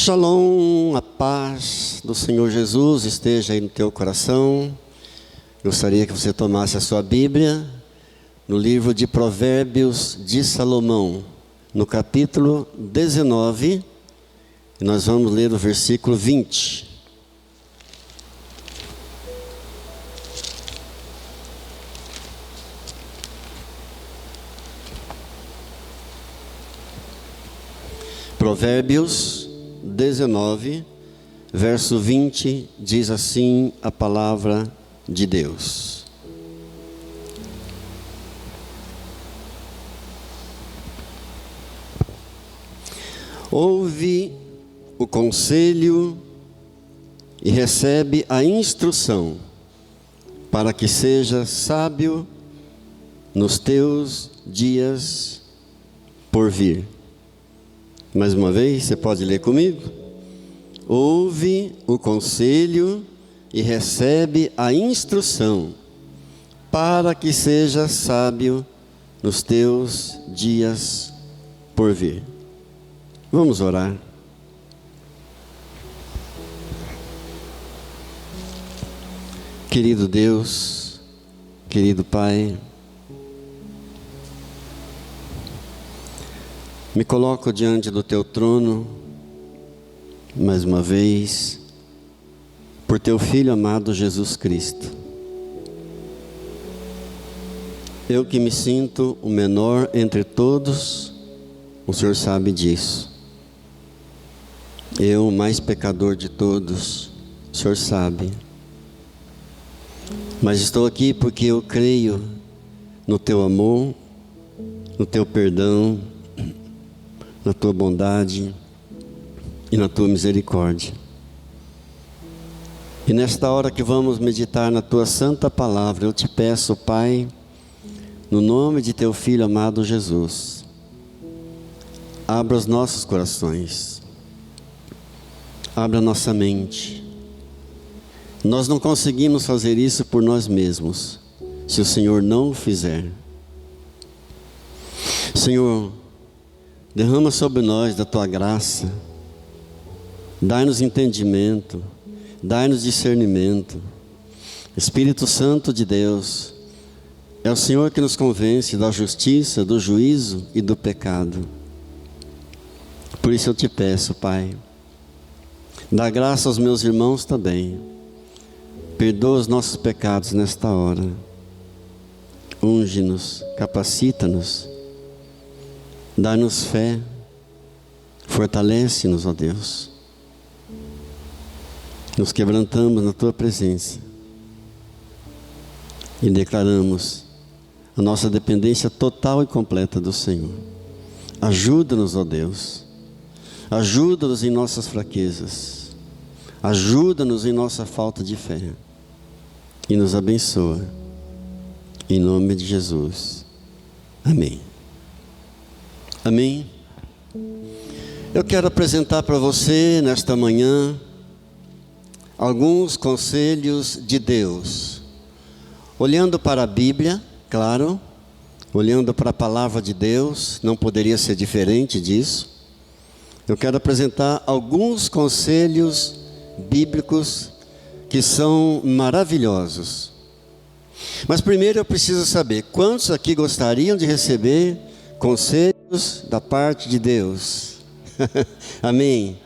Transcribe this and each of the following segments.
Shalom, a paz do Senhor Jesus esteja aí no teu coração. Gostaria que você tomasse a sua Bíblia no livro de Provérbios de Salomão, no capítulo 19, e nós vamos ler o versículo 20. Provérbios 19, verso 20, diz assim a palavra de Deus: ouve o conselho e recebe a instrução, para que seja sábio nos teus dias por vir. Mais uma vez, você pode ler comigo? Ouve o conselho e recebe a instrução, para que seja sábio nos teus dias por vir. Vamos orar. Querido Deus, querido Pai, me coloco diante do teu trono, mais uma vez, por teu Filho amado Jesus Cristo. Eu que me sinto o menor entre todos, o Senhor sabe disso. Eu, o mais pecador de todos, o Senhor sabe. Mas estou aqui porque eu creio no teu amor, no teu perdão, na tua bondade e na tua misericórdia. E nesta hora que vamos meditar na tua santa palavra, eu te peço, Pai, no nome de teu Filho amado Jesus, abra os nossos corações, abra a nossa mente. Nós não conseguimos fazer isso por nós mesmos, se o Senhor não o fizer. Senhor, derrama sobre nós da tua graça, dai-nos entendimento, dai-nos discernimento. Espírito Santo de Deus, é o Senhor que nos convence da justiça, do juízo e do pecado. Por isso eu te peço, Pai, dá graça aos meus irmãos também, perdoa os nossos pecados nesta hora, unge-nos, capacita-nos, dá-nos fé, fortalece-nos, ó Deus. Nos quebrantamos na tua presença e declaramos a nossa dependência total e completa do Senhor. Ajuda-nos, ó Deus, ajuda-nos em nossas fraquezas, ajuda-nos em nossa falta de fé e nos abençoa, em nome de Jesus, amém. Amém. Eu quero apresentar para você nesta manhã alguns conselhos de Deus, olhando para a Bíblia, claro, olhando para a palavra de Deus, não poderia ser diferente disso. Eu quero apresentar alguns conselhos bíblicos que são maravilhosos. Mas primeiro eu preciso saber, quantos aqui gostariam de receber conselhos da parte de Deus? Amém?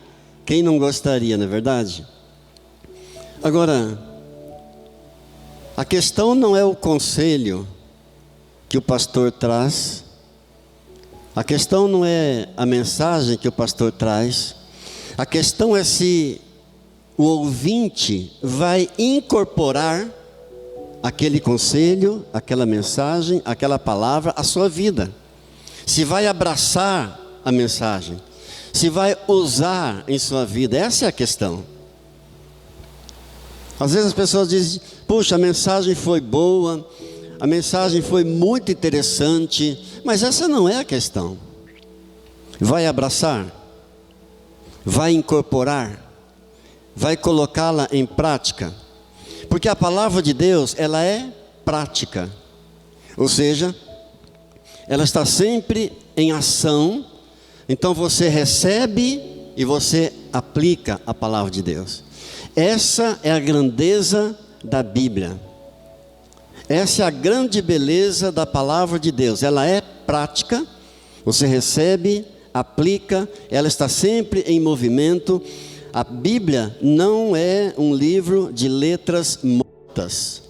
Quem não gostaria, não é verdade? Agora, a questão não é o conselho que o pastor traz, a questão não é a mensagem que o pastor traz, a questão é se o ouvinte vai incorporar aquele conselho, aquela mensagem, aquela palavra à sua vida, se vai abraçar a mensagem, se vai usar em sua vida. Essa é a questão. Às vezes as pessoas dizem: puxa, a mensagem foi boa, a mensagem foi muito interessante, mas essa não é a questão. Vai abraçar? Vai incorporar? Vai colocá-la em prática? Porque a palavra de Deus, ela é prática, ou seja, ela está sempre em ação. Então você recebe e você aplica a palavra de Deus. Essa é a grandeza da Bíblia. Essa é a grande beleza da palavra de Deus. Ela é prática, você recebe, aplica, ela está sempre em movimento. A Bíblia não é um livro de letras mortas.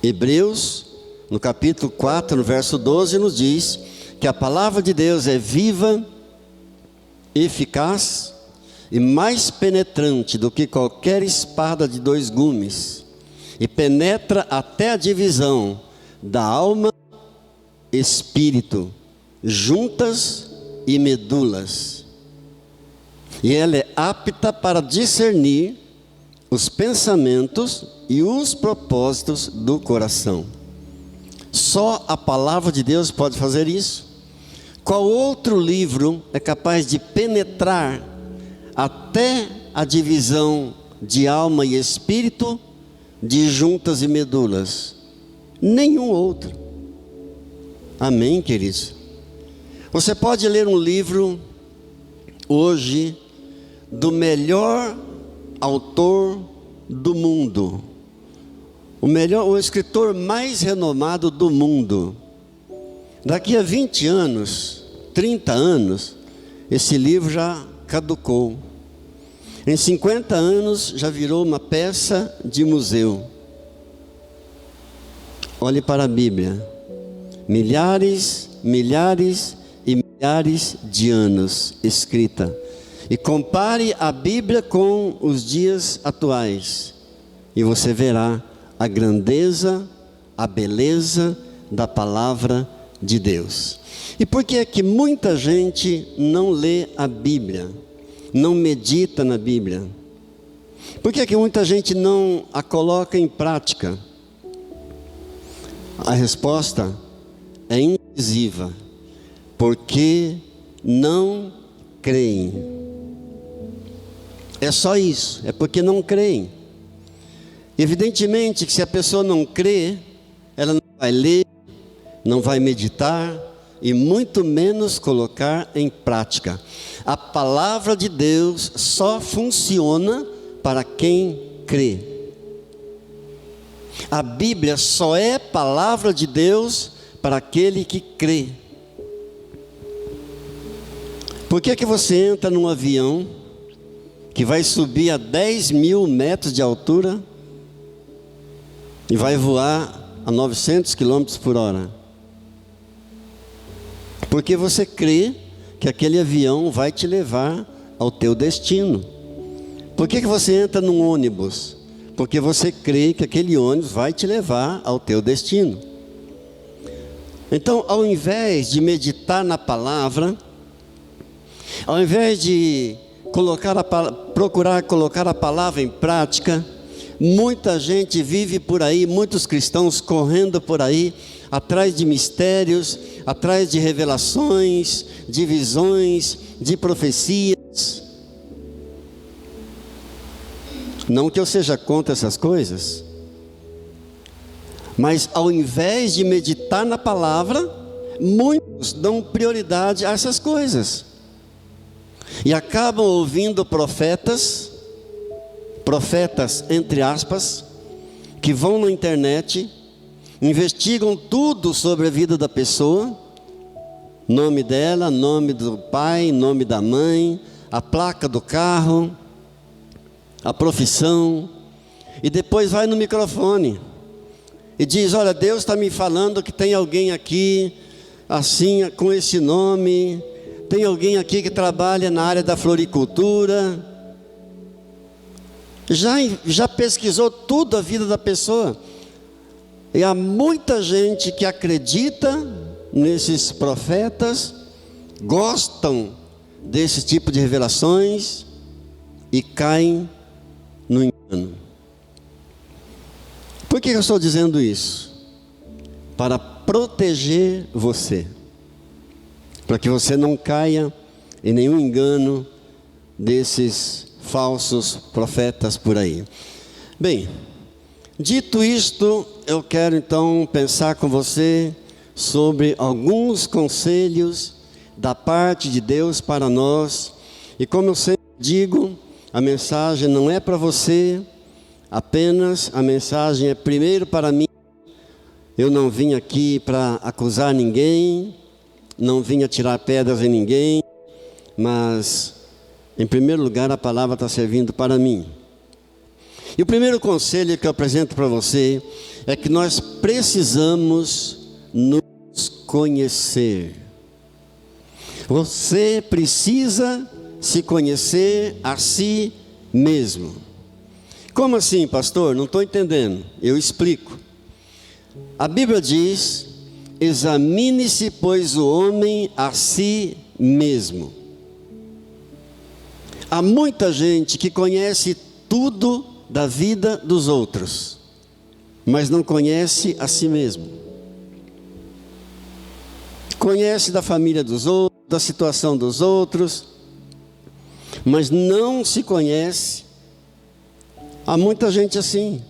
Hebreus, no capítulo 4, no verso 12, nos diz que a palavra de Deus é viva, eficaz e mais penetrante do que qualquer espada de 2 gumes, e penetra até a divisão da alma, espírito, juntas e medulas. E ela é apta para discernir os pensamentos e os propósitos do coração. Só a palavra de Deus pode fazer isso. Qual outro livro é capaz de penetrar até a divisão de alma e espírito, de juntas e medulas? Nenhum outro. Amém, queridos? Você pode ler um livro hoje do melhor autor do mundo, o escritor mais renomado do mundo. Daqui a 20 anos, 30 anos, esse livro já caducou. Em 50 anos já virou uma peça de museu. Olhe para a Bíblia. Milhares e milhares de anos escrita. E compare a Bíblia com os dias atuais. E você verá a grandeza, a beleza da palavra de Deus. E por que é que muita gente não lê a Bíblia? Não medita na Bíblia? Por que é que muita gente não a coloca em prática? A resposta é incisiva. Porque não creem. É só isso, é porque não creem. Evidentemente que se a pessoa não crê, ela não vai ler, não vai meditar e muito menos colocar em prática. A palavra de Deus só funciona para quem crê. A Bíblia só é palavra de Deus para aquele que crê. Por que você entra num avião que vai subir a 10.000 metros de altura e vai voar a 900 km por hora? Porque você crê que aquele avião vai te levar ao teu destino. Por que você entra num ônibus? Porque você crê que aquele ônibus vai te levar ao teu destino. Então, ao invés de meditar na palavra, ao invés de procurar colocar a palavra em prática, muita gente vive por aí, muitos cristãos correndo por aí, atrás de mistérios, atrás de revelações, de visões, de profecias. Não que eu seja contra essas coisas, mas ao invés de meditar na palavra, muitos dão prioridade a essas coisas. E acabam ouvindo profetas entre aspas, que vão na internet, investigam tudo sobre a vida da pessoa, nome dela, nome do pai, nome da mãe, a placa do carro, a profissão, e depois vai no microfone e diz: olha, Deus está me falando que tem alguém aqui assim, com esse nome, tem alguém aqui que trabalha na área da floricultura. Já pesquisou tudo a vida da pessoa. E há muita gente que acredita nesses profetas, gostam desse tipo de revelações e caem no engano. Por que eu estou dizendo isso? Para proteger você, para que você não caia em nenhum engano desses falsos profetas por aí. Bem, dito isto, eu quero então pensar com você sobre alguns conselhos da parte de Deus para nós. E como eu sempre digo, a mensagem não é para você apenas, a mensagem é primeiro para mim. Eu não vim aqui para acusar ninguém, não vim atirar pedras em ninguém, mas, em primeiro lugar, a palavra está servindo para mim. E o primeiro conselho que eu apresento para você é que nós precisamos nos conhecer. Você precisa se conhecer a si mesmo. Como assim, pastor? Não estou entendendo. Eu explico. A Bíblia diz: examine-se, pois, o homem a si mesmo. Há muita gente que conhece tudo da vida dos outros, mas não conhece a si mesmo. Conhece da família dos outros, da situação dos outros, mas não se conhece. Há muita gente assim.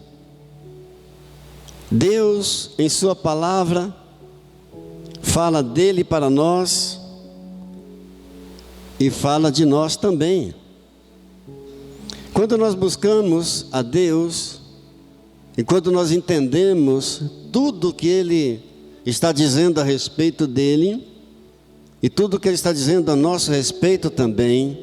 Deus, em sua palavra, fala dele para nós e fala de nós também. Quando nós buscamos a Deus e quando nós entendemos tudo que Ele está dizendo a respeito dele e tudo que Ele está dizendo a nosso respeito também,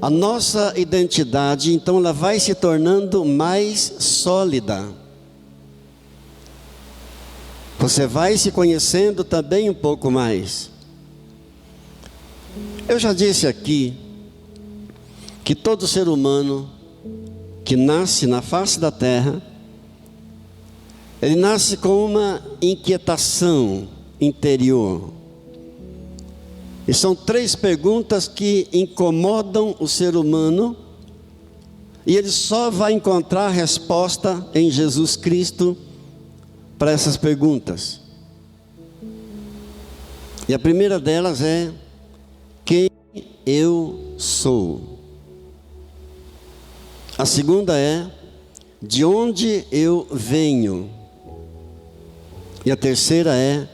a nossa identidade, então, ela vai se tornando mais sólida. Você vai se conhecendo também um pouco mais. Eu já disse aqui que todo ser humano que nasce na face da terra, ele nasce com uma inquietação interior. E são 3 perguntas que incomodam o ser humano, e ele só vai encontrar resposta em Jesus Cristo para essas perguntas. E a primeira delas é: quem eu sou? A segunda é: de onde eu venho? E a terceira é: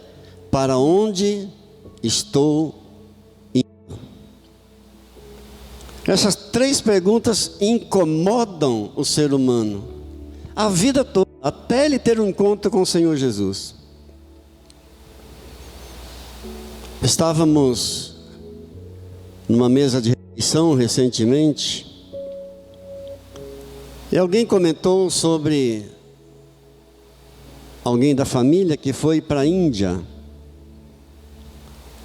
para onde estou indo? Essas 3 perguntas incomodam o ser humano a vida toda, até ele ter um encontro com o Senhor Jesus. Estávamos numa mesa de refeição recentemente, e alguém comentou sobre alguém da família que foi para a Índia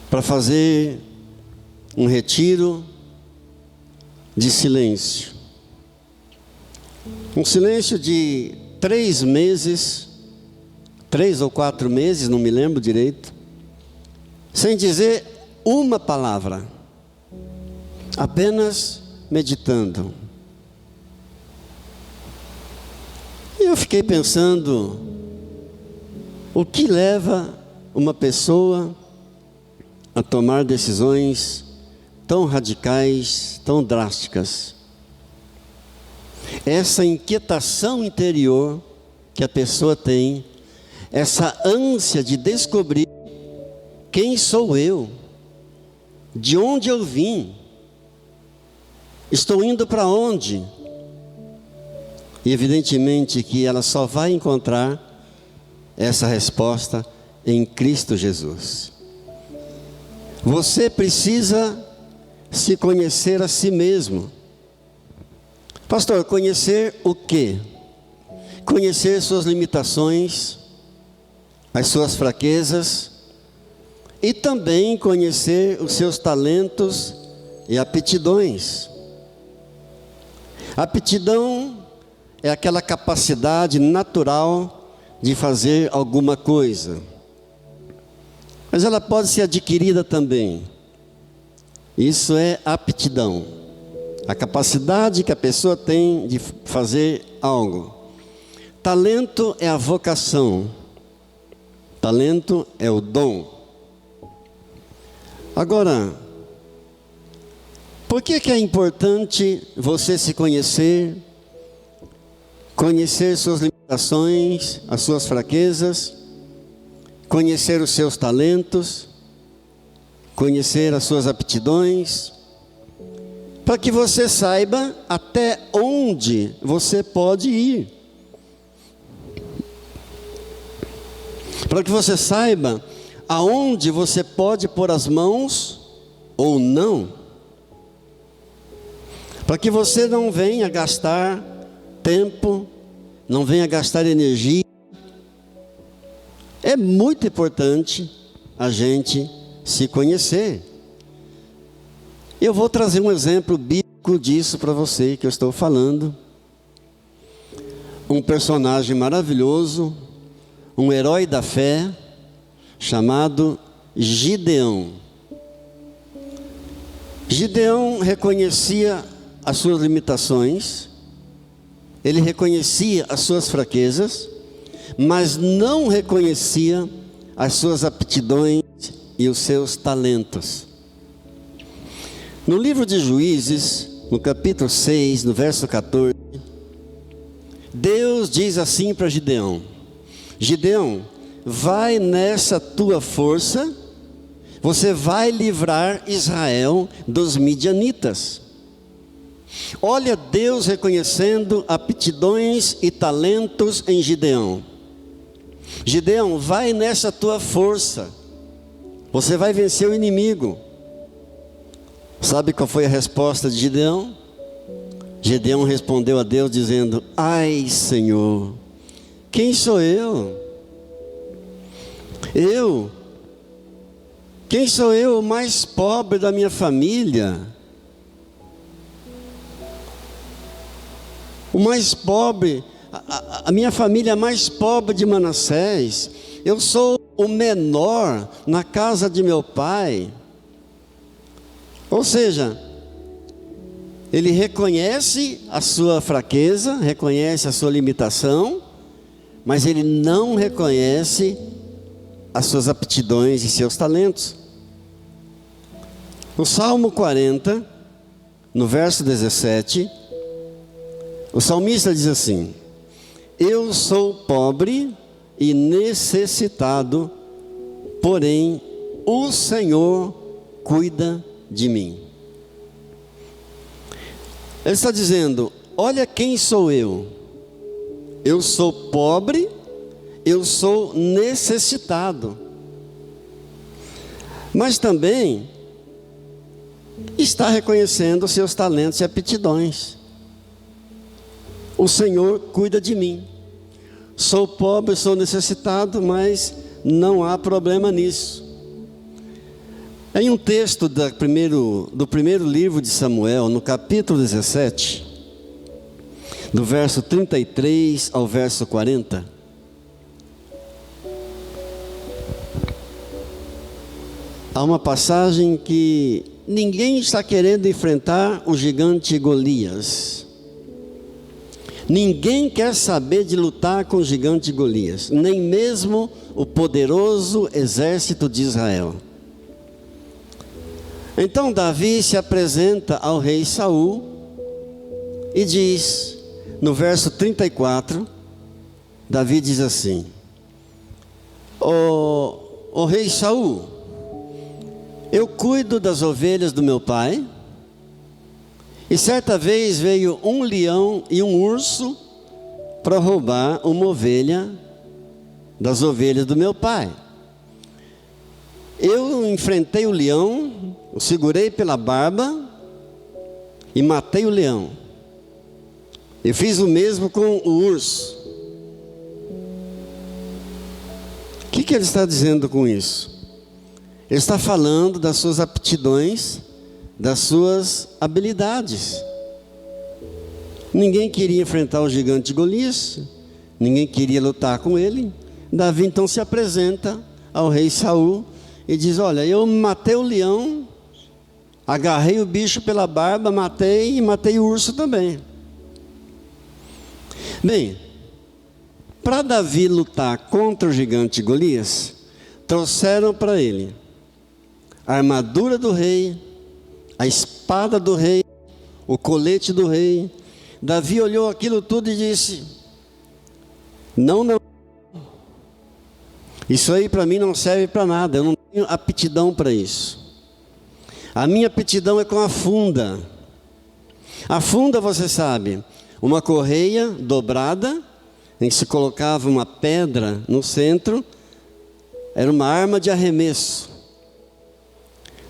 para fazer um retiro de silêncio. Um silêncio de 3 meses, 3 ou 4 meses, não me lembro direito, sem dizer uma palavra, apenas meditando. E eu fiquei pensando, o que leva uma pessoa a tomar decisões tão radicais, tão drásticas? Essa inquietação interior que a pessoa tem, essa ânsia de descobrir quem sou eu, de onde eu vim, estou indo para onde? E evidentemente que ela só vai encontrar essa resposta em Cristo Jesus. Você precisa se conhecer a si mesmo. Pastor, conhecer o quê? Conhecer suas limitações, as suas fraquezas, e também conhecer os seus talentos e aptidões. Aptidão é aquela capacidade natural de fazer alguma coisa, mas ela pode ser adquirida também. Isso é aptidão, a capacidade que a pessoa tem de fazer algo. Talento é a vocação, talento é o dom. Agora, por que é importante você se conhecer, conhecer suas limitações, as suas fraquezas, conhecer os seus talentos, conhecer as suas aptidões? para que você saiba até onde você pode ir. Para que você saiba aonde você pode pôr as mãos ou não. Para que você não venha gastar tempo, não venha gastar energia. É muito importante a gente se conhecer. Eu vou trazer um exemplo bíblico disso para você que eu estou falando. Um personagem maravilhoso, um herói da fé, chamado Gideão. Gideão reconhecia as suas limitações, ele reconhecia as suas fraquezas, mas não reconhecia as suas aptidões e os seus talentos. No livro de Juízes, no capítulo 6, no verso 14, Deus diz assim para Gideão: Gideão, vai nessa tua força, você vai livrar Israel dos midianitas. Olha Deus reconhecendo aptidões e talentos em Gideão. Gideão, vai nessa tua força, você vai vencer o inimigo. Sabe qual foi a resposta de Gideão? Gideão respondeu a Deus dizendo: ai Senhor, quem sou eu? Quem sou eu, o mais pobre da minha família? O mais pobre, a minha família mais pobre de Manassés. Eu sou o menor na casa de meu pai. Ou seja, ele reconhece a sua fraqueza, reconhece a sua limitação, mas ele não reconhece as suas aptidões e seus talentos. No Salmo 40, no verso 17, o salmista diz assim: eu sou pobre e necessitado, porém o Senhor cuida de mim. Ele está dizendo: olha quem sou eu. Eu sou pobre, eu sou necessitado, mas também está reconhecendo os seus talentos e aptidões. O Senhor cuida de mim. Sou pobre, sou necessitado, mas não há problema nisso. Em um texto do primeiro livro de Samuel, no capítulo 17, do verso 33 ao verso 40, há uma passagem que ninguém está querendo enfrentar o gigante Golias. Ninguém quer saber de lutar com o gigante Golias, nem mesmo o poderoso exército de Israel. Então Davi se apresenta ao rei Saul e diz, no verso 34, Davi diz assim: Ó rei Saul, eu cuido das ovelhas do meu pai, e certa vez veio um leão e um urso para roubar uma ovelha das ovelhas do meu pai. Eu enfrentei o leão, o segurei pela barba e matei o leão. Eu fiz o mesmo com o urso. O que ele está dizendo com isso? Ele está falando das suas aptidões, das suas habilidades. Ninguém queria enfrentar o gigante Golias, ninguém queria lutar com ele. Davi então se apresenta ao rei Saul e diz: olha, eu matei o leão, agarrei o bicho pela barba, matei e matei o urso também. Bem, para Davi lutar contra o gigante Golias, trouxeram para ele a armadura do rei, a espada do rei, o colete do rei. Davi olhou aquilo tudo e disse: não, isso aí para mim não serve para nada, eu não tenho aptidão para isso. A minha aptidão é com a funda, A funda, você sabe, uma correia dobrada, em que se colocava uma pedra no centro, era uma arma de arremesso.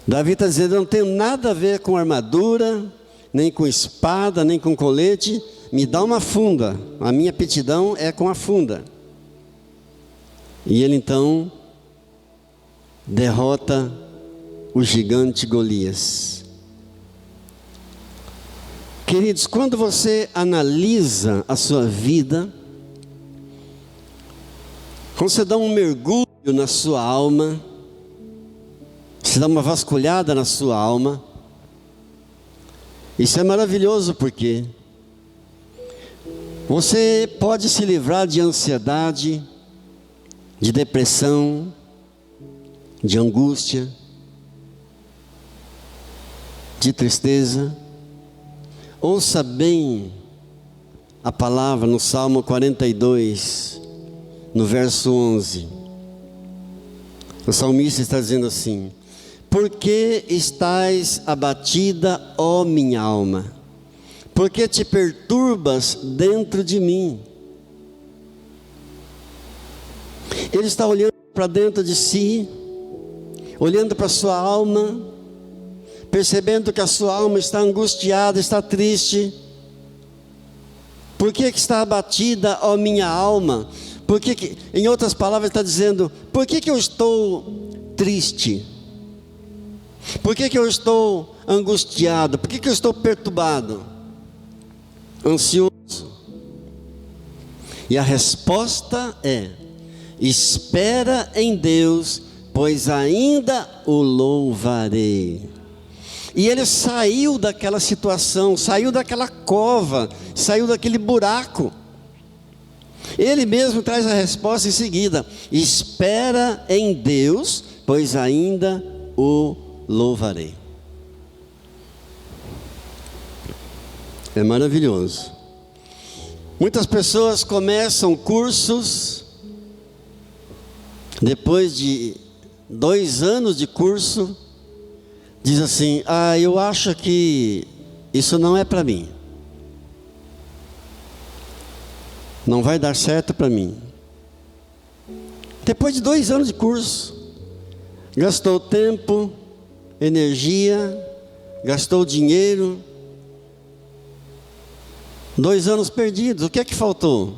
Davi está dizendo, eu não tenho nada a ver com armadura, nem com espada, nem com colete, me dá uma funda, a minha aptidão é com a funda. E ele então derrota o gigante Golias. Queridos, quando você analisa a sua vida, quando você dá um mergulho na sua alma, você dá uma vasculhada na sua alma, isso é maravilhoso porque você pode se livrar de ansiedade, de depressão, de angústia, de tristeza. Ouça bem a palavra no Salmo 42, no verso 11. O salmista está dizendo assim: por que estás abatida, ó minha alma? Por que te perturbas dentro de mim? Ele está olhando para dentro de si, olhando para a sua alma, percebendo que a sua alma está angustiada, está triste. Por que está abatida, ó minha alma? Em outras palavras, está dizendo, por que eu estou triste? Por que eu estou angustiado? Por que eu estou perturbado? Ansioso? E a resposta é, espera em Deus, pois ainda o louvarei. E ele saiu daquela situação, saiu daquela cova, saiu daquele buraco. Ele mesmo traz a resposta em seguida: espera em Deus, pois ainda o louvarei. É maravilhoso. Muitas pessoas começam cursos, depois de 2 anos de curso, diz assim, eu acho que isso não é para mim. Não vai dar certo para mim. Depois de 2 anos de curso, gastou tempo, energia, gastou dinheiro, 2 anos perdidos. O que é que faltou?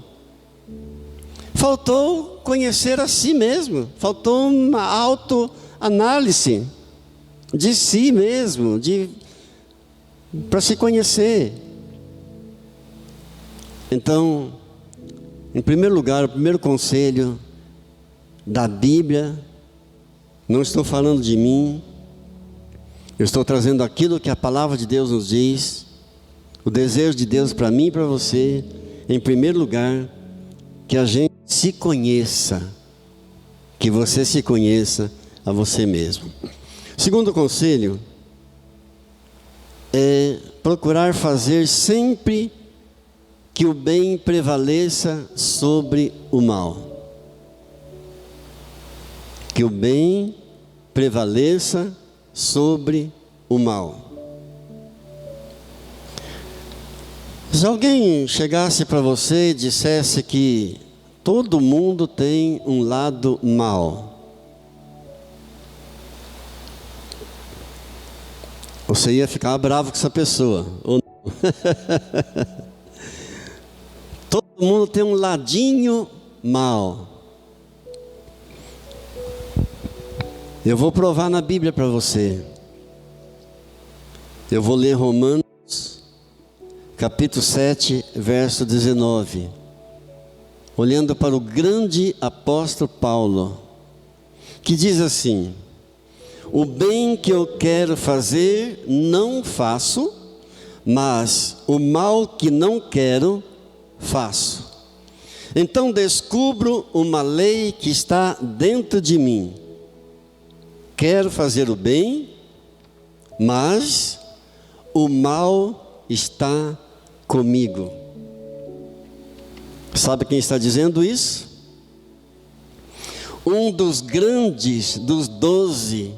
Faltou conhecer a si mesmo, faltou uma autoanálise de si mesmo, para se conhecer. Então, em primeiro lugar, o primeiro conselho da Bíblia, não estou falando de mim, eu estou trazendo aquilo que a palavra de Deus nos diz, o desejo de Deus para mim e para você, em primeiro lugar, que a gente se conheça, que você se conheça a você mesmo. Segundo conselho é procurar fazer sempre que o bem prevaleça sobre o mal. Que o bem prevaleça sobre o mal. Se alguém chegasse para você e dissesse que todo mundo tem um lado mau, você ia ficar bravo com essa pessoa, ou não? Todo mundo tem um ladinho mau. Eu vou provar na Bíblia para você. Eu vou ler Romanos, capítulo 7, verso 19. Olhando para o grande apóstolo Paulo, que diz assim: o bem que eu quero fazer, não faço, mas o mal que não quero, faço. Então descubro uma lei que está dentro de mim. Quero fazer o bem, mas o mal está comigo. Sabe quem está dizendo isso? Um dos grandes, dos 12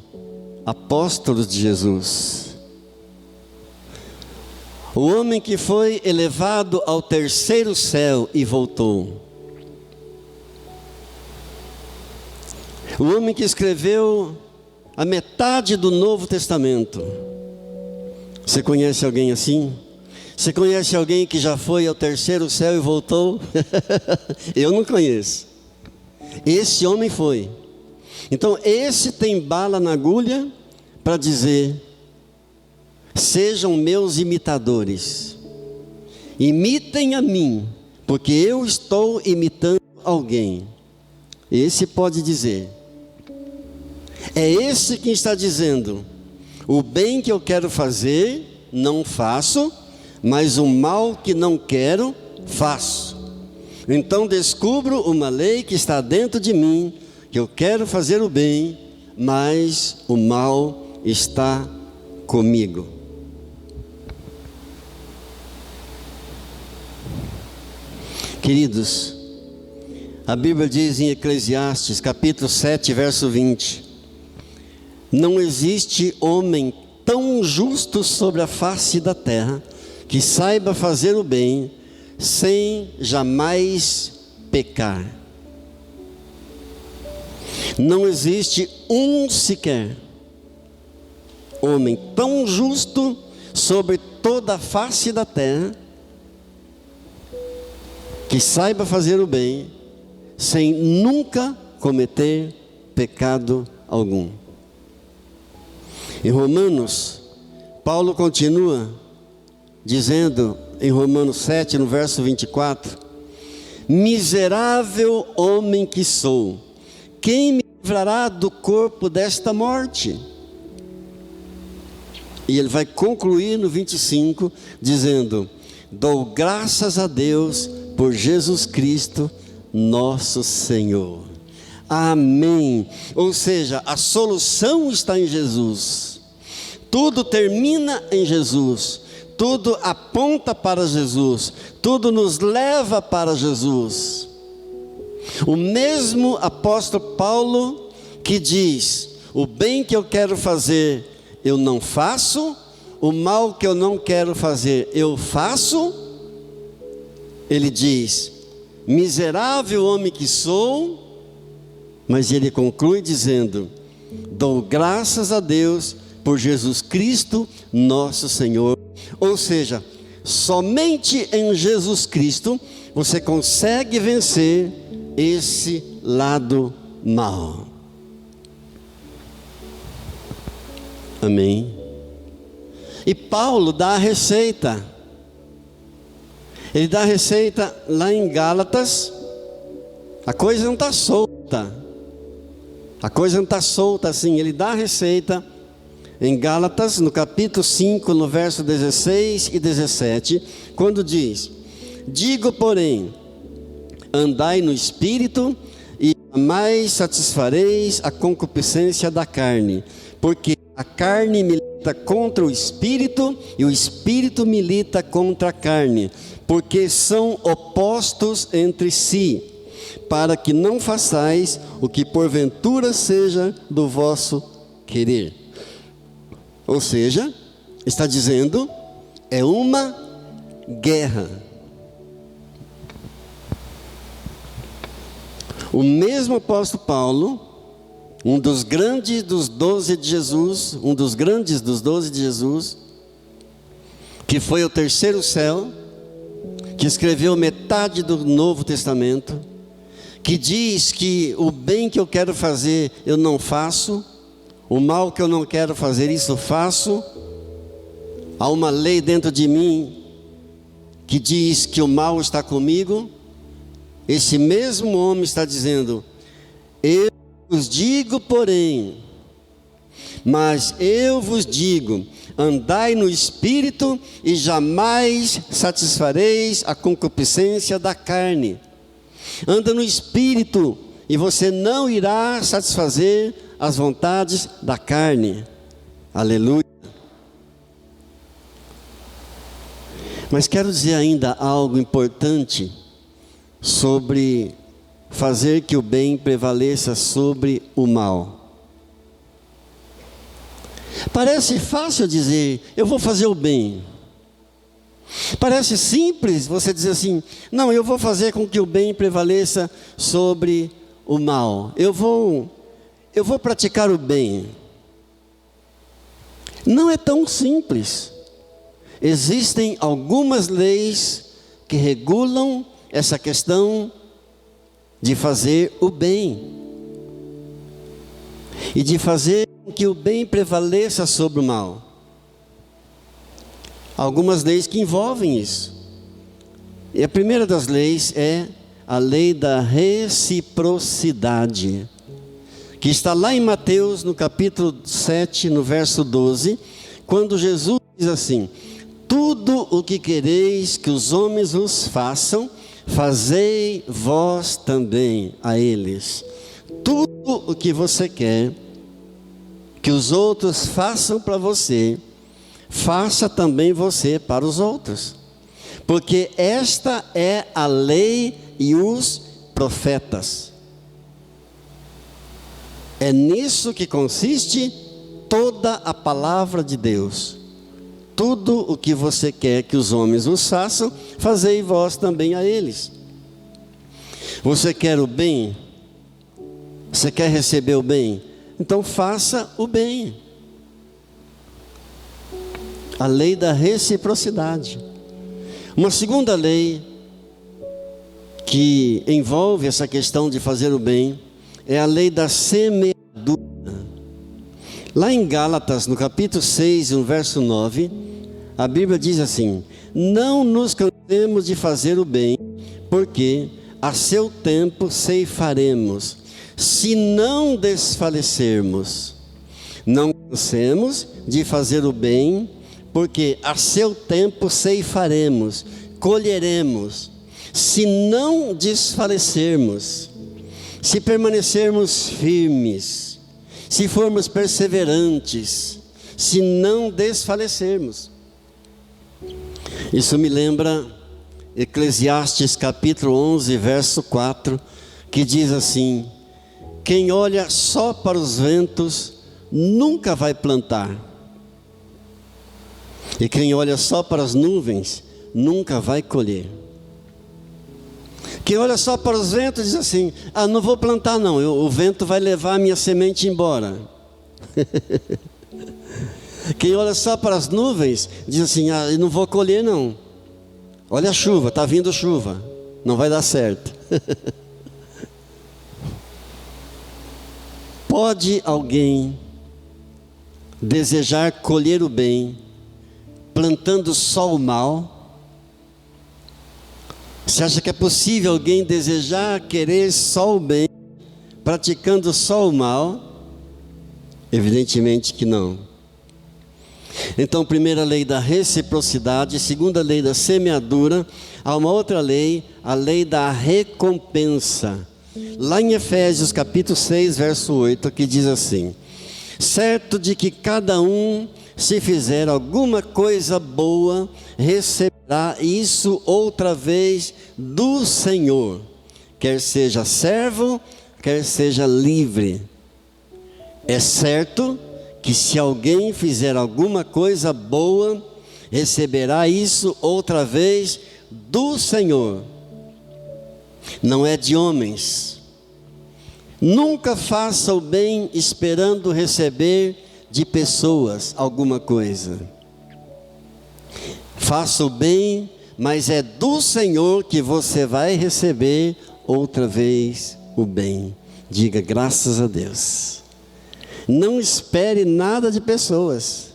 apóstolos de Jesus. O homem que foi elevado ao terceiro céu e voltou. O homem que escreveu a metade do Novo Testamento. Você conhece alguém assim? Você conhece alguém que já foi ao terceiro céu e voltou? Eu não conheço. Esse homem foi. Então esse tem bala na agulha para dizer: sejam meus imitadores, imitem a mim, porque eu estou imitando alguém. Esse pode dizer. É esse que está dizendo: o bem que eu quero fazer, não faço, mas o mal que não quero, faço. Então descubro uma lei que está dentro de mim, que eu quero fazer o bem, mas o mal está comigo. Queridos, a Bíblia diz em Eclesiastes, capítulo 7, verso 20: não existe homem tão justo sobre a face da terra, que saiba fazer o bem, sem jamais pecar. Não existe um sequer homem tão justo sobre toda a face da terra, que saiba fazer o bem, sem nunca cometer pecado algum. Em Romanos, Paulo continua dizendo, em Romanos 7, no verso 24: miserável homem que sou, quem me livrará do corpo desta morte? E ele vai concluir no 25, dizendo: dou graças a Deus por Jesus Cristo, nosso Senhor. Amém. Ou seja, a solução está em Jesus. Tudo termina em Jesus. Tudo aponta para Jesus. Tudo nos leva para Jesus. O mesmo apóstolo Paulo que diz: o bem que eu quero fazer, eu não faço. O mal que eu não quero fazer, eu faço. Ele diz: miserável homem que sou. Mas ele conclui dizendo: dou graças a Deus por Jesus Cristo, nosso Senhor. Ou seja, somente em Jesus Cristo você consegue vencer esse lado mal. Amém? E Paulo dá a receita. Ele dá a receita lá em Gálatas. A coisa não está solta. A coisa não está solta assim. Ele dá a receita em Gálatas, no capítulo 5, no verso 16 e 17, quando diz: digo, porém, andai no Espírito, e jamais satisfareis a concupiscência da carne, porque a carne milita contra o Espírito, e o Espírito milita contra a carne, porque são opostos entre si, para que não façais o que porventura seja do vosso querer. Ou seja, está dizendo, é uma guerra. O mesmo apóstolo Paulo, um dos grandes dos 12 de Jesus, um dos grandes dos 12 de Jesus, que foi ao terceiro céu, que escreveu metade do Novo Testamento, que diz que o bem que eu quero fazer eu não faço, o mal que eu não quero fazer isso eu faço. Há uma lei dentro de mim que diz que o mal está comigo. Esse mesmo homem está dizendo: eu vos digo, porém, mas eu vos digo, andai no Espírito e jamais satisfareis a concupiscência da carne. Anda no Espírito e você não irá satisfazer as vontades da carne. Aleluia. Mas quero dizer ainda algo importante sobre fazer que o bem prevaleça sobre o mal. Parece fácil dizer, eu vou fazer o bem. Parece simples você dizer assim: não, eu vou fazer com que o bem prevaleça sobre o mal. Eu vou praticar o bem. Não é tão simples. Existem algumas leis que regulam essa questão de fazer o bem e de fazer com que o bem prevaleça sobre o mal. Algumas leis que envolvem isso. E a primeira das leis é a lei da reciprocidade, que está lá em Mateus, no capítulo 7, no verso 12, quando Jesus diz assim: tudo o que quereis que os homens vos façam, fazei vós também a eles. Tudo o que você quer que os outros façam para você, faça também você para os outros. Porque esta é a lei e os profetas. É nisso que consiste toda a palavra de Deus. Tudo o que você quer que os homens vos façam, fazei vós também a eles. Você quer o bem? Você quer receber o bem? Então faça o bem. A lei da reciprocidade. Uma segunda lei que envolve essa questão de fazer o bem é a lei da semeadura. Lá em Gálatas, no capítulo 6, no verso 9, a Bíblia diz assim: não nos cansemos de fazer o bem, porque a seu tempo ceifaremos, se não desfalecermos. Não cansemos de fazer o bem, porque a seu tempo ceifaremos, colheremos, se não desfalecermos, se permanecermos firmes, se formos perseverantes, se não desfalecermos. Isso me lembra Eclesiastes capítulo 11, verso 4, que diz assim: quem olha só para os ventos nunca vai plantar, e quem olha só para as nuvens nunca vai colher. Quem olha só para os ventos diz assim: ah, não vou plantar não, o vento vai levar a minha semente embora. Quem olha só para as nuvens diz assim: ah, eu não vou colher não, olha a chuva, está vindo chuva, não vai dar certo. Pode alguém desejar colher o bem plantando só o mal? Você acha que é possível alguém desejar, querer só o bem, praticando só o mal? Evidentemente que não. Então, primeira lei da reciprocidade, segunda lei da semeadura, há uma outra lei, a lei da recompensa. Lá em Efésios capítulo 6, verso 8, que diz assim: certo de que cada um, se fizer alguma coisa boa, receberá isso outra vez do Senhor, quer seja servo, quer seja livre. É certo que se alguém fizer alguma coisa boa, receberá isso outra vez do Senhor. Não é de homens. Nunca faça o bem esperando receber de pessoas alguma coisa. Faça o bem, mas é do Senhor que você vai receber outra vez o bem. Diga graças a Deus. Não espere nada de pessoas.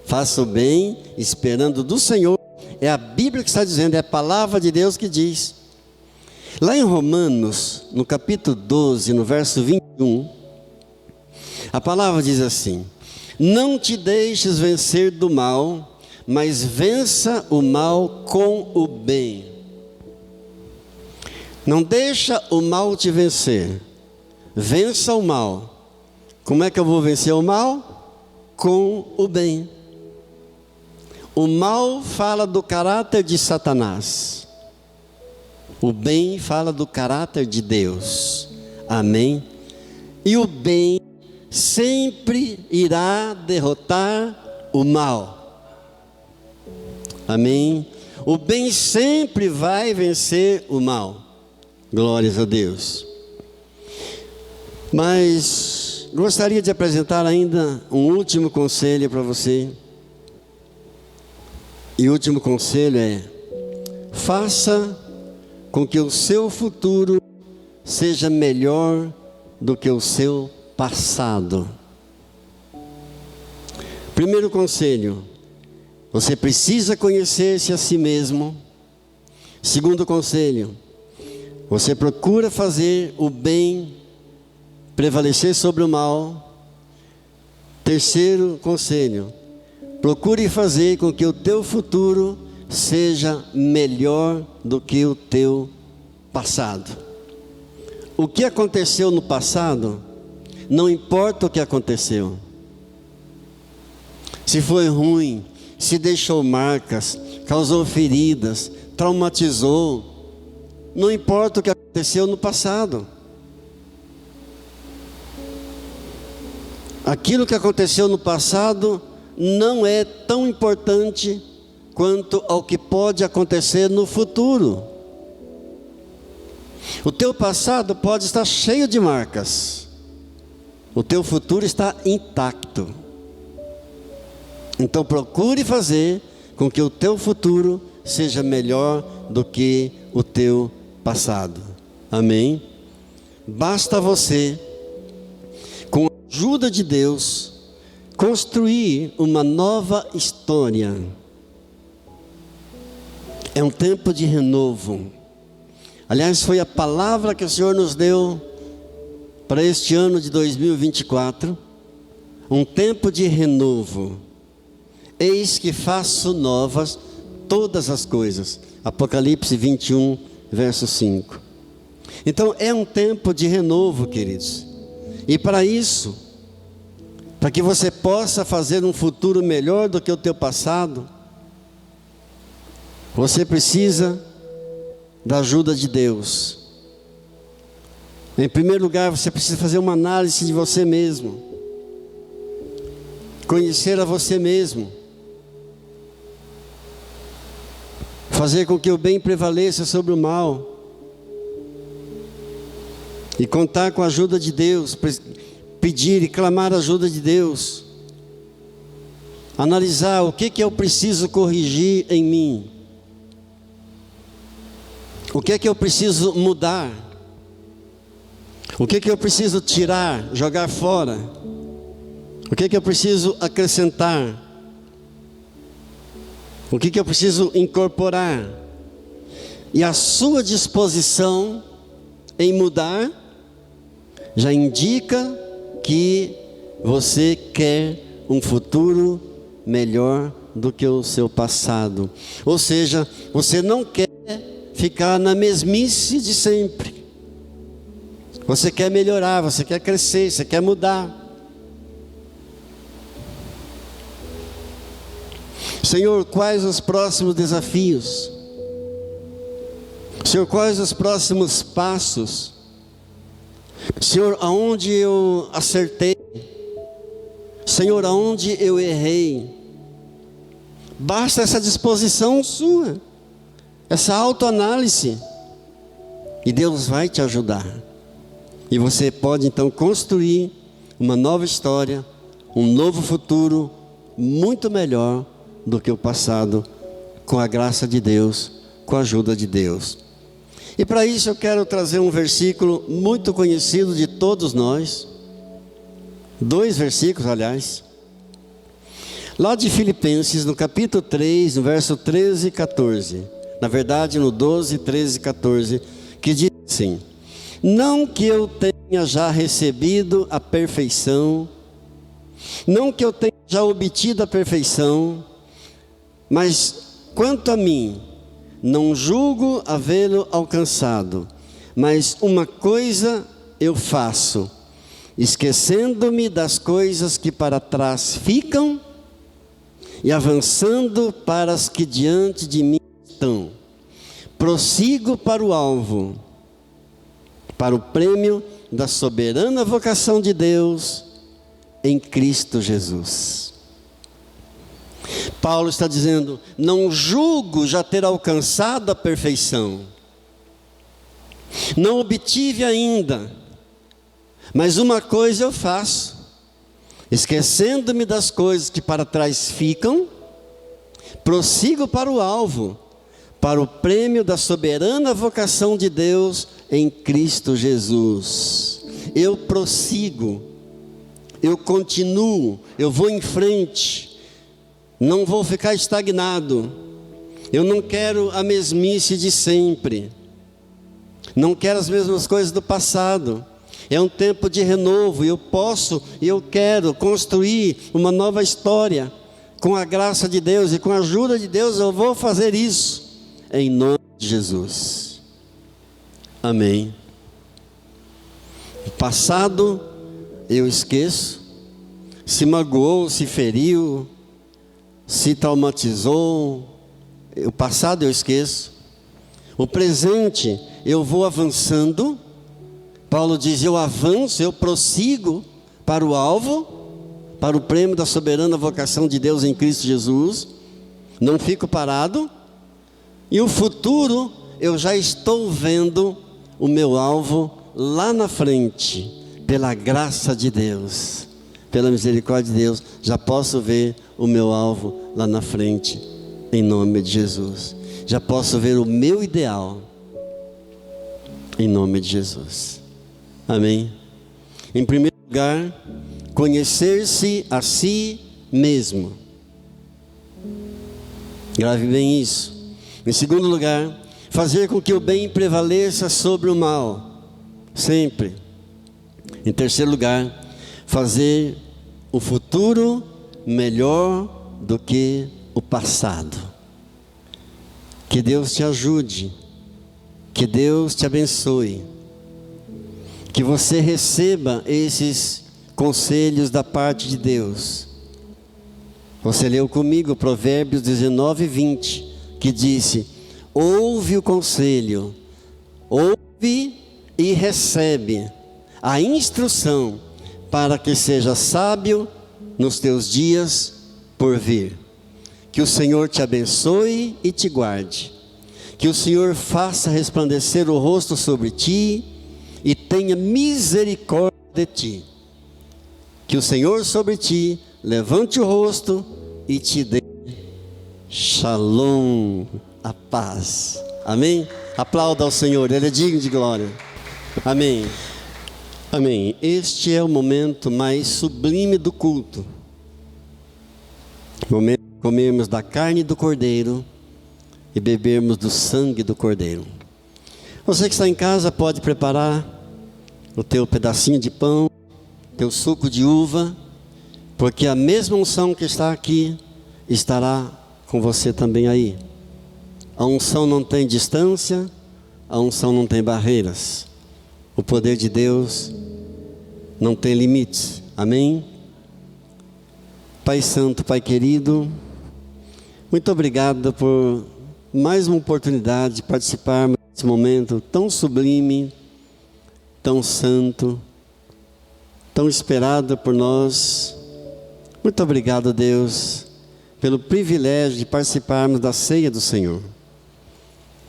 Faça o bem esperando do Senhor. É a Bíblia que está dizendo, é a palavra de Deus que diz. Lá em Romanos, no capítulo 12, no verso 21, a palavra diz assim: não te deixes vencer do mal, mas vença o mal com o bem. Não deixa o mal te vencer, vença o mal. Como é que eu vou vencer o mal? Com o bem. O mal fala do caráter de Satanás, o bem fala do caráter de Deus. Amém? E o bem sempre irá derrotar o mal. Amém? O bem sempre vai vencer o mal. Glórias a Deus. Mas gostaria de apresentar ainda um último conselho para você. E o último conselho é: faça com que o seu futuro seja melhor do que o seu passado. Primeiro conselho: você precisa conhecer-se a si mesmo. Segundo conselho: você procura fazer o bem prevalecer sobre o mal. Terceiro conselho: procure fazer com que o teu futuro seja melhor do que o teu passado. O que aconteceu no passado, não importa o que aconteceu. Se foi ruim, se deixou marcas, causou feridas, traumatizou, não importa o que aconteceu no passado. Aquilo que aconteceu no passado não é tão importante quanto ao que pode acontecer no futuro. O teu passado pode estar cheio de marcas, o teu futuro está intacto. Então procure fazer com que o teu futuro seja melhor do que o teu passado. Amém? Basta você, com a ajuda de Deus, construir uma nova história. É um tempo de renovo. Aliás, foi a palavra que o Senhor nos deu para este ano de 2024. Um tempo de renovo. Eis que faço novas todas as coisas. Apocalipse 21, verso 5. Então é um tempo de renovo, queridos. E para isso, para que você possa fazer um futuro melhor do que o teu passado, você precisa da ajuda de Deus. Em primeiro lugar, você precisa fazer uma análise de você mesmo. Conhecer a você mesmo. Fazer com que o bem prevaleça sobre o mal. E contar com a ajuda de Deus. Pedir e clamar a ajuda de Deus. Analisar o que eu preciso corrigir em mim. O que eu preciso mudar. O que eu preciso tirar, jogar fora. O que eu preciso acrescentar. O que eu preciso incorporar. E a sua disposição em mudar já indica que você quer um futuro melhor do que o seu passado. Ou seja, você não quer ficar na mesmice de sempre. Você quer melhorar, você quer crescer, você quer mudar. Senhor, quais os próximos desafios? Senhor, quais os próximos passos? Senhor, aonde eu acertei? Senhor, aonde eu errei? Basta essa disposição sua, essa autoanálise, e Deus vai te ajudar. E você pode então construir uma nova história, um novo futuro, muito melhor do que o passado, com a graça de Deus, com a ajuda de Deus. E para isso eu quero trazer um versículo muito conhecido de todos nós. 2 versículos, aliás. Lá de Filipenses, no capítulo 3, no verso 13 e 14. Na verdade, no 12, 13 e 14, que diz assim: não que eu tenha já recebido a perfeição, não que eu tenha já obtido a perfeição, mas quanto a mim, não julgo havê-lo alcançado, mas uma coisa eu faço, esquecendo-me das coisas que para trás ficam e avançando para as que diante de mim estão, prossigo para o alvo, para o prêmio da soberana vocação de Deus em Cristo Jesus. Paulo está dizendo: não julgo já ter alcançado a perfeição, não obtive ainda, mas uma coisa eu faço, esquecendo-me das coisas que para trás ficam, prossigo para o alvo, para o prêmio da soberana vocação de Deus em Cristo Jesus. Eu prossigo, eu continuo, eu vou em frente, não vou ficar estagnado. Eu não quero a mesmice de sempre, não quero as mesmas coisas do passado. É um tempo de renovo, e eu posso e eu quero construir uma nova história. Com a graça de Deus e com a ajuda de Deus eu vou fazer isso, em nome de Jesus. Amém. O passado eu esqueço, se magoou, se feriu, se traumatizou, o passado eu esqueço. O presente eu vou avançando. Paulo diz: eu avanço, eu prossigo para o alvo, para o prêmio da soberana vocação de Deus em Cristo Jesus. Não fico parado. E o futuro, eu já estou vendo o meu alvo lá na frente, pela graça de Deus, pela misericórdia de Deus, já posso ver o meu alvo lá na frente, em nome de Jesus. Já posso ver o meu ideal, em nome de Jesus. Amém. Em primeiro lugar, conhecer-se a si mesmo. Grave bem isso. Em segundo lugar, fazer com que o bem prevaleça sobre o mal, sempre. Em terceiro lugar, fazer o futuro melhor do que o passado. Que Deus te ajude, que Deus te abençoe, que você receba esses conselhos da parte de Deus. Você leu comigo Provérbios 19:20, que disse: ouve o conselho, ouve e recebe a instrução, para que seja sábio nos teus dias por vir. Que o Senhor te abençoe e te guarde. Que o Senhor faça resplandecer o rosto sobre ti e tenha misericórdia de ti. Que o Senhor sobre ti levante o rosto e te dê shalom, a paz. Amém? Aplauda ao Senhor, Ele é digno de glória. Amém. Amém. Este é o momento mais sublime do culto. O momento de comermos da carne do Cordeiro e bebermos do sangue do Cordeiro. Você que está em casa pode preparar o teu pedacinho de pão, teu suco de uva, porque a mesma unção que está aqui estará com você também aí. A unção não tem distância, a unção não tem barreiras. O poder de Deus não tem limites. Amém? Pai Santo, Pai querido, muito obrigado por mais uma oportunidade de participarmos desse momento tão sublime, tão santo, tão esperado por nós. Muito obrigado, Deus, pelo privilégio de participarmos da ceia do Senhor,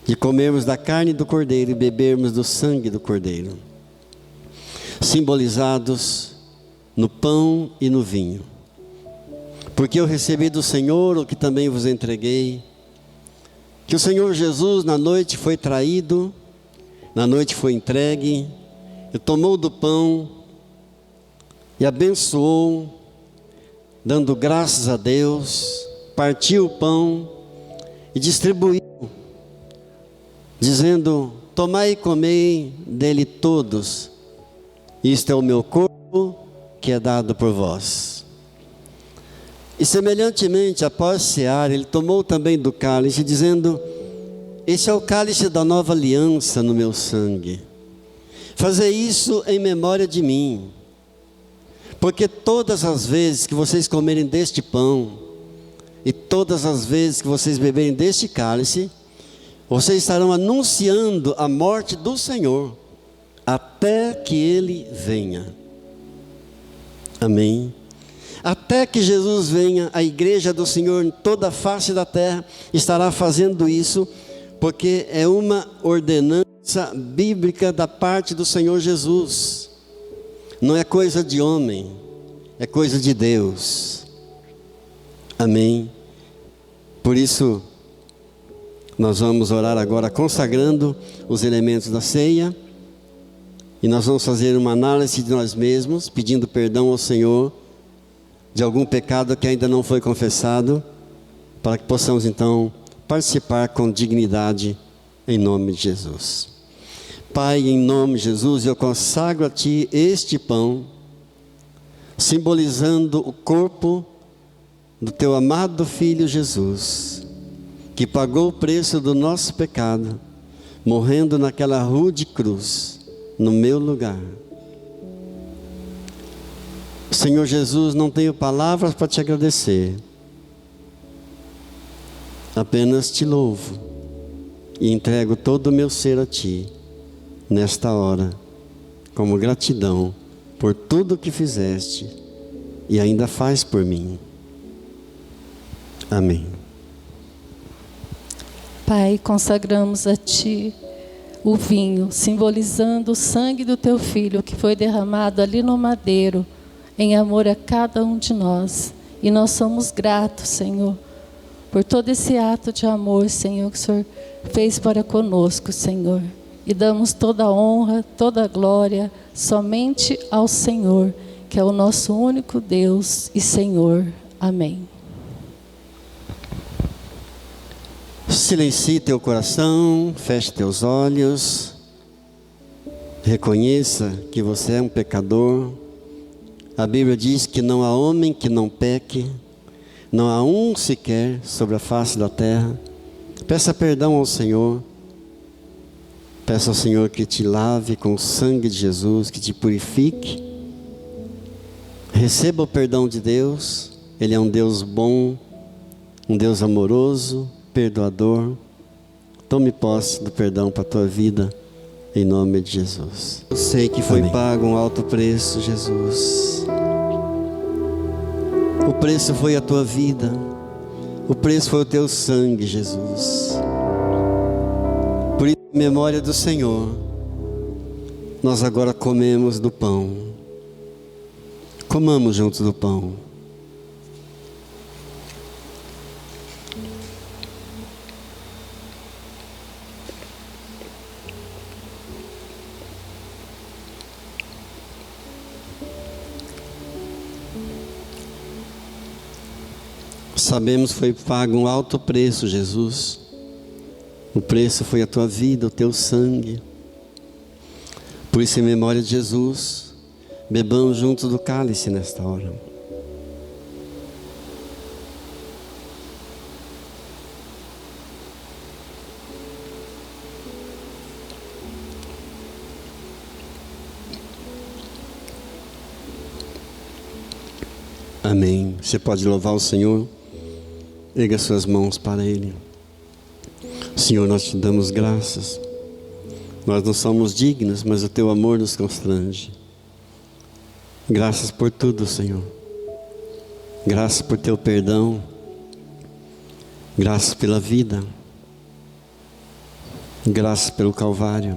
de comermos da carne do Cordeiro e bebermos do sangue do Cordeiro, simbolizados no pão e no vinho. Porque eu recebi do Senhor o que também vos entreguei, que o Senhor Jesus na noite foi traído, na noite foi entregue, e tomou do pão e abençoou, dando graças a Deus, partiu o pão e distribuiu, dizendo: tomai e comei dele todos, isto é o meu corpo que é dado por vós. E semelhantemente, após cear, ele tomou também do cálice, dizendo: este é o cálice da nova aliança no meu sangue. Fazei isso em memória de mim. Porque todas as vezes que vocês comerem deste pão, e todas as vezes que vocês beberem deste cálice, vocês estarão anunciando a morte do Senhor, até que Ele venha. Amém. Até que Jesus venha, a igreja do Senhor em toda a face da terra estará fazendo isso, porque é uma ordenança bíblica da parte do Senhor Jesus. Não é coisa de homem, é coisa de Deus. Amém. Por isso, nós vamos orar agora consagrando os elementos da ceia. E nós vamos fazer uma análise de nós mesmos, pedindo perdão ao Senhor de algum pecado que ainda não foi confessado, para que possamos então participar com dignidade em nome de Jesus. Pai, em nome de Jesus, eu consagro a Ti este pão, simbolizando o corpo do Teu amado Filho Jesus, que pagou o preço do nosso pecado, morrendo naquela rude cruz, no meu lugar. Senhor Jesus, não tenho palavras para Te agradecer, apenas Te louvo e entrego todo o meu ser a Ti, nesta hora, como gratidão por tudo que fizeste e ainda faz por mim. Amém. Pai, consagramos a Ti o vinho, simbolizando o sangue do Teu Filho, que foi derramado ali no madeiro, em amor a cada um de nós. E nós somos gratos, Senhor, por todo esse ato de amor, Senhor, que o Senhor fez para conosco, Senhor. E damos toda a honra, toda a glória, somente ao Senhor, que é o nosso único Deus e Senhor. Amém. Silencie teu coração, feche teus olhos, reconheça que você é um pecador. A Bíblia diz que não há homem que não peque, não há um sequer sobre a face da terra. Peça perdão ao Senhor, peça ao Senhor que te lave com o sangue de Jesus, que te purifique. Receba o perdão de Deus. Ele é um Deus bom, um Deus amoroso, perdoador. Tome posse do perdão para a tua vida, em nome de Jesus. Eu sei que foi pago um alto preço, Jesus. O preço foi a tua vida, o preço foi o teu sangue, Jesus. Por isso, em memória do Senhor, nós agora comemos do pão. Comamos juntos do pão. Sabemos que foi pago um alto preço, Jesus. O preço foi a tua vida, o teu sangue. Por isso, em memória de Jesus, bebamos juntos do cálice nesta hora. Amém. Você pode louvar o Senhor. Erga suas mãos para Ele. Senhor, nós te damos graças. Nós não somos dignos, mas o teu amor nos constrange. Graças por tudo, Senhor. Graças por teu perdão. Graças pela vida. Graças pelo Calvário.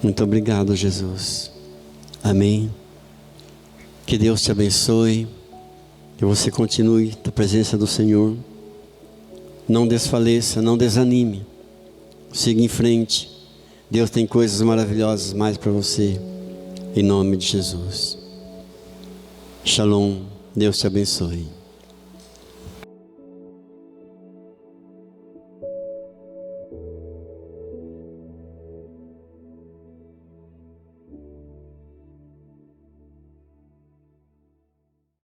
Muito obrigado, Jesus. Amém. Que Deus te abençoe. Que você continue na presença do Senhor. Não desfaleça, não desanime. Siga em frente. Deus tem coisas maravilhosas mais para você. Em nome de Jesus. Shalom. Deus te abençoe.